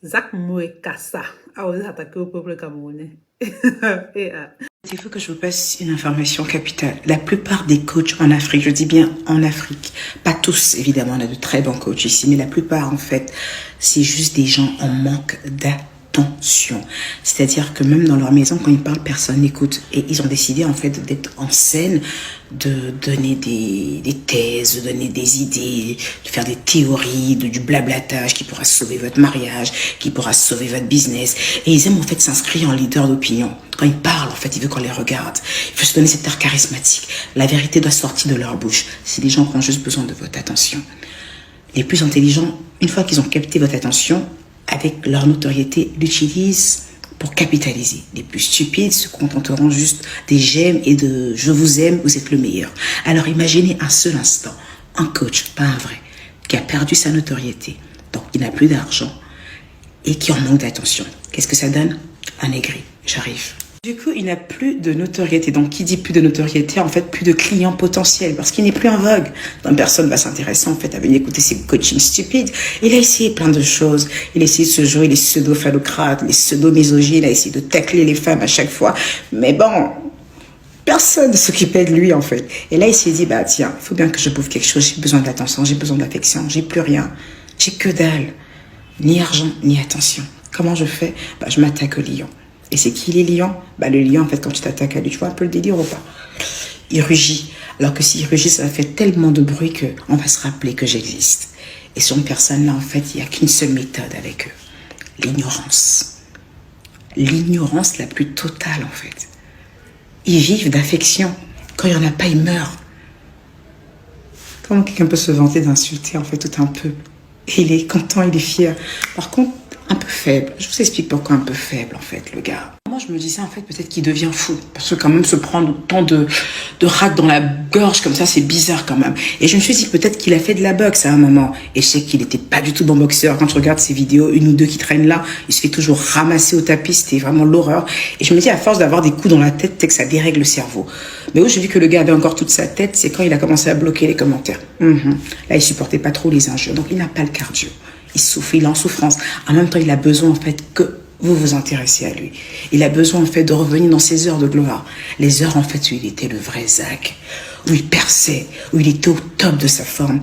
Zach Mwekassa a osé s'attaquer au peuple camerounais. Il faut que je vous passe une information capitale. La plupart des coachs en Afrique, je dis bien en Afrique, pas tous évidemment, on a de très bons coachs ici, mais la plupart en fait, c'est juste des gens en manque d'attention. C'est-à-dire que même dans leur maison, quand ils parlent, personne n'écoute. Et ils ont décidé en fait d'être en scène, de donner des thèses, de donner des idées, de faire des théories, du blablatage qui pourra sauver votre mariage, qui pourra sauver votre business. Et ils aiment en fait s'inscrire en leader d'opinion. Quand ils parlent, en fait, ils veulent qu'on les regarde. Il faut se donner cet air charismatique. La vérité doit sortir de leur bouche. C'est des gens qui ont juste besoin de votre attention. Les plus intelligents, une fois qu'ils ont capté votre attention, avec leur notoriété, l'utilisent pour capitaliser. Les plus stupides se contenteront juste des j'aime et de je vous aime, vous êtes le meilleur. Alors imaginez un seul instant, un coach, pas un vrai, qui a perdu sa notoriété, donc il n'a plus d'argent et qui en manque d'attention. Qu'est-ce que ça donne? Un aigri. J'arrive. Du coup, il n'a plus de notoriété. Donc, qui dit plus de notoriété, en fait, plus de clients potentiels, parce qu'il n'est plus en vogue. Donc, personne va s'intéresser, en fait, à venir écouter ces coachings stupides. Il a essayé plein de choses. Il a essayé de se jouer les pseudo-phallocrates, les pseudo-misogynes. Il a essayé de tacler les femmes à chaque fois. Mais bon, personne ne s'occupait de lui, en fait. Et là, il s'est dit, bah, tiens, il faut bien que je bouffe quelque chose. J'ai besoin d'attention, j'ai besoin d'affection, j'ai plus rien. J'ai que dalle. Ni argent, ni attention. Comment je fais? Bah, je m'attaque au lion. Et c'est qui les lions? Bah, le lion, en fait, quand tu t'attaques à lui, tu vois un peu le délire ou pas? Il rugit. Alors que s'il rugit, ça fait tellement de bruit qu'on va se rappeler que j'existe. Et sur une personne-là, en fait, il n'y a qu'une seule méthode avec eux. L'ignorance. L'ignorance la plus totale, en fait. Ils vivent d'affection. Quand il n'y en a pas, ils meurent. Comment quelqu'un peut se vanter d'insulter, en fait, tout un peu? Et il est content, il est fier. Par contre, un peu faible. Je vous explique pourquoi un peu faible, en fait, le gars. Moi, je me disais, en fait, peut-être qu'il devient fou. Parce que quand même, se prendre autant de rats dans la gorge comme ça, c'est bizarre quand même. Et je me suis dit, peut-être qu'il a fait de la boxe à un moment. Et je sais qu'il n'était pas du tout bon boxeur. Quand je regarde ses vidéos, une ou deux qui traînent là, il se fait toujours ramasser au tapis. C'était vraiment l'horreur. Et je me dis, à force d'avoir des coups dans la tête, peut-être que ça dérègle le cerveau. Mais où j'ai vu que le gars avait encore toute sa tête, c'est quand il a commencé à bloquer les commentaires. Là, il supportait pas trop les injures. Donc, il n'a pas le cardio. Il souffre, il est en souffrance. En même temps, il a besoin, en fait, que vous vous intéressez à lui. Il a besoin, en fait, de revenir dans ses heures de gloire. Les heures, en fait, où il était le vrai Zach, où il perçait, où il était au top de sa forme.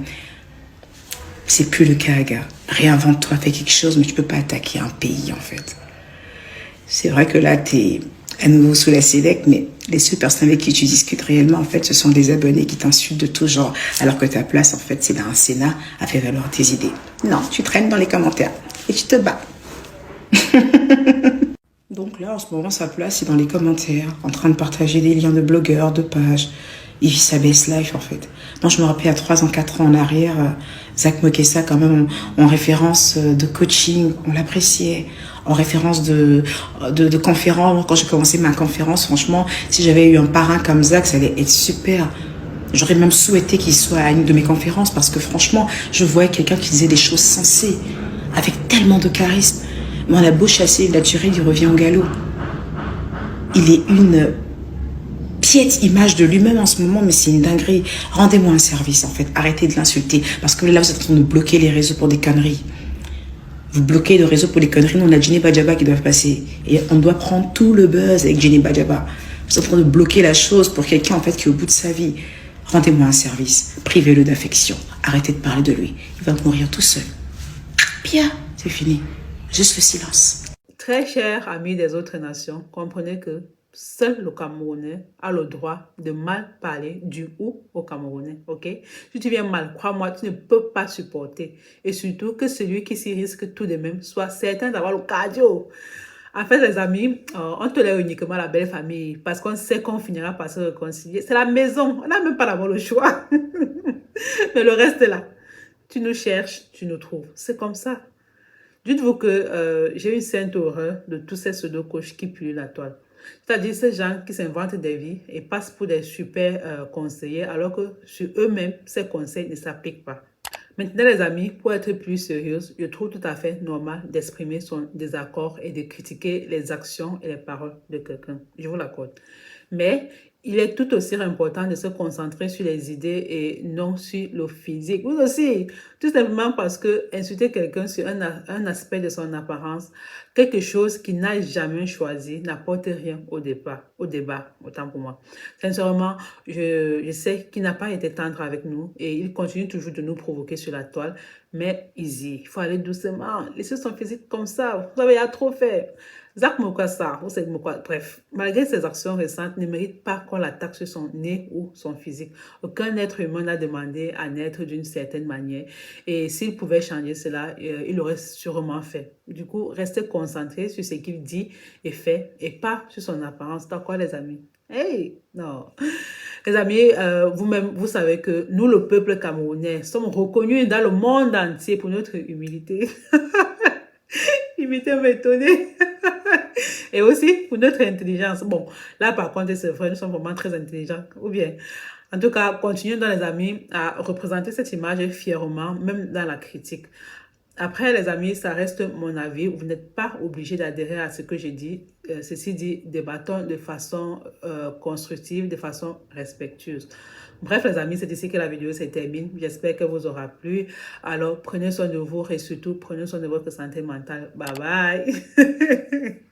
C'est plus le cas, gars. Réinvente-toi, fais quelque chose, mais tu peux pas attaquer un pays, en fait. C'est vrai que là, t'es à nouveau sous la sélecte, mais les seules personnes avec qui tu discutes réellement, en fait, ce sont des abonnés qui t'insultent de tout genre, alors que ta place, en fait, c'est dans un Sénat à faire valoir tes idées. Non, tu traînes dans les commentaires et tu te bats. Donc là, en ce moment, sa place est dans les commentaires, en train de partager des liens de blogueurs, de pages. Il vit sa best life, en fait. Moi, je me rappelle, à 3 ans, 4 ans en arrière, Zach Mwekassa, quand même, en référence de coaching, on l'appréciait. En référence de conférences, quand j'ai commencé ma conférence, franchement, si j'avais eu un parrain comme Zach, ça allait être super. J'aurais même souhaité qu'il soit à une de mes conférences, parce que franchement, je voyais quelqu'un qui disait des choses sensées, avec tellement de charisme. Mais on a beau chasser le naturel, il revient au galop. Il est une piètre image de lui-même en ce moment, mais c'est une dinguerie. Rendez-moi un service, en fait. Arrêtez de l'insulter. Parce que là, vous êtes en train de bloquer les réseaux pour des conneries. Vous bloquez le réseau pour les conneries. Nous, on a Jenny Bajaba qui doivent passer. Et on doit prendre tout le buzz avec Jenny Bajaba. Vous êtes en train de bloquer la chose pour quelqu'un, en fait, qui est au bout de sa vie. Rendez-moi un service. Privez-le d'affection. Arrêtez de parler de lui. Il va mourir tout seul. Bien, c'est fini. Juste le silence. Très chers amis des autres nations, comprenez que seul le Camerounais a le droit de mal parler du ou au Camerounais, ok? Si tu viens mal, crois-moi, tu ne peux pas supporter. Et surtout que celui qui s'y risque tout de même soit certain d'avoir le cardio. En fait, les amis, on tolère uniquement la belle famille parce qu'on sait qu'on finira par se réconcilier. C'est la maison, on n'a même pas d'avoir le choix. Mais le reste est là. Tu nous cherches, tu nous trouves. C'est comme ça. Dites-vous que j'ai une sainte horreur de tous ces pseudo-coachs qui pullulent la toile. C'est-à-dire ces gens qui s'inventent des vies et passent pour des super conseillers alors que sur eux-mêmes, ces conseils ne s'appliquent pas. Maintenant, les amis, pour être plus sérieuse, je trouve tout à fait normal d'exprimer son désaccord et de critiquer les actions et les paroles de quelqu'un. Je vous l'accorde. Mais il est tout aussi important de se concentrer sur les idées et non sur le physique. Vous aussi, tout simplement parce que insulter quelqu'un sur un aspect de son apparence, quelque chose qu'il n'a jamais choisi, n'apporte rien au débat, autant pour moi. Sincèrement, je sais qu'il n'a pas été tendre avec nous et il continue toujours de nous provoquer sur la toile, mais easy, il faut aller doucement, laisser son physique comme ça, vous savez, il y a trop fait. Zach Mokwasa, ou c'est Mokwa, bref, malgré ses actions récentes, ne mérite pas qu'on l'attaque sur son nez ou son physique. Aucun être humain n'a demandé à naître d'une certaine manière. Et s'il pouvait changer cela, il l'aurait sûrement fait. Du coup, restez concentré sur ce qu'il dit et fait, et pas sur son apparence. D'accord, les amis? Hey, non. Les amis, vous-même, vous savez que nous, le peuple camerounais, sommes reconnus dans le monde entier pour notre humilité. Humilité m'étonner. Et aussi pour notre intelligence. Bon, là par contre, c'est vrai, nous sommes vraiment très intelligents. Ou bien, en tout cas, continuons dans les amis à représenter cette image fièrement, même dans la critique. Après, les amis, ça reste mon avis. Vous n'êtes pas obligé d'adhérer à ce que j'ai dit. Ceci dit, débattons de façon constructive, de façon respectueuse. Bref, les amis, c'est ici que la vidéo se termine. J'espère que vous aura plu. Alors, prenez soin de vous et surtout, prenez soin de votre santé mentale. Bye bye.